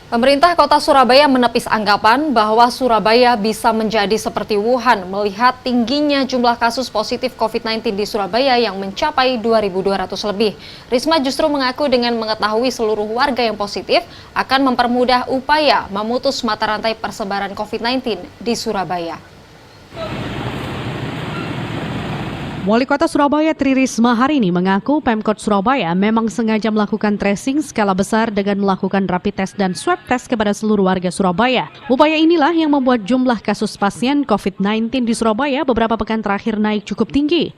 Pemerintah Kota Surabaya menepis anggapan bahwa Surabaya bisa menjadi seperti Wuhan melihat tingginya jumlah kasus positif COVID-19 di Surabaya yang mencapai 2.200 lebih. Risma justru mengaku dengan mengetahui seluruh warga yang positif akan mempermudah upaya memutus mata rantai persebaran COVID-19 di Surabaya. Wali Kota Surabaya Tri Risma hari ini mengaku Pemkot Surabaya memang sengaja melakukan tracing skala besar dengan melakukan rapid test dan swab test kepada seluruh warga Surabaya. Upaya inilah yang membuat jumlah kasus pasien COVID-19 di Surabaya beberapa pekan terakhir naik cukup tinggi.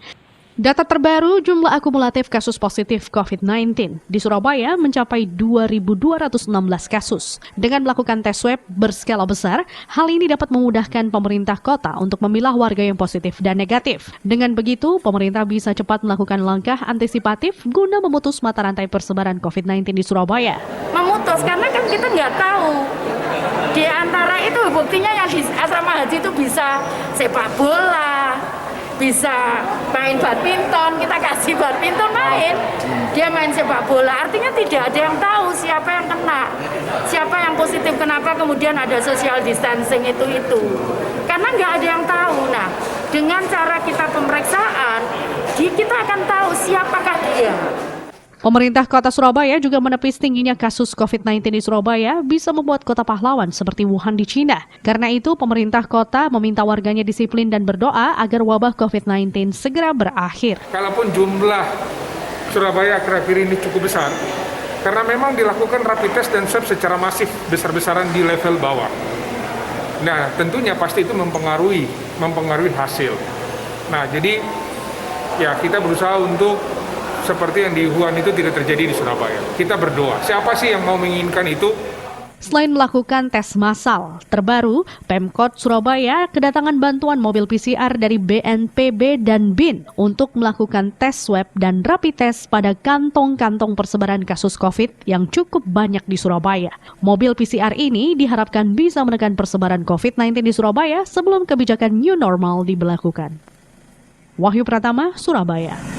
Data terbaru jumlah akumulatif kasus positif COVID-19 di Surabaya mencapai 2.216 kasus. Dengan melakukan tes swab berskala besar, hal ini dapat memudahkan pemerintah kota untuk memilah warga yang positif dan negatif. Dengan begitu, pemerintah bisa cepat melakukan langkah antisipatif guna memutus mata rantai persebaran COVID-19 di Surabaya. Memutus, karena kan kita nggak tahu. Di antara itu buktinya yang di asrama haji itu bisa sepak bola, bisa main badminton, kita kasih badminton main, dia main sepak bola, artinya tidak ada yang tahu siapa yang kena, siapa yang positif, kenapa kemudian ada social distancing itu, karena nggak ada yang tahu. Nah, dengan cara kita pemeriksaan, kita akan tahu siapakah dia. Pemerintah Kota Surabaya juga menepis tingginya kasus COVID-19 di Surabaya bisa membuat kota pahlawan seperti Wuhan di Cina. Karena itu, pemerintah kota meminta warganya disiplin dan berdoa agar wabah COVID-19 segera berakhir. Kalaupun jumlah Surabaya akhir-akhir ini cukup besar, karena memang dilakukan rapid test dan swab secara masif, besar-besaran di level bawah. Nah, tentunya pasti itu mempengaruhi hasil. Nah, jadi ya kita berusaha untuk seperti yang di Wuhan itu tidak terjadi di Surabaya. Kita berdoa. Siapa sih yang mau menginginkan itu? Selain melakukan tes massal, terbaru Pemkot Surabaya kedatangan bantuan mobil PCR dari BNPB dan BIN untuk melakukan tes swab dan rapid test pada kantong-kantong persebaran kasus COVID yang cukup banyak di Surabaya. Mobil PCR ini diharapkan bisa menekan persebaran COVID-19 di Surabaya sebelum kebijakan new normal diberlakukan. Wahyu Pratama, Surabaya.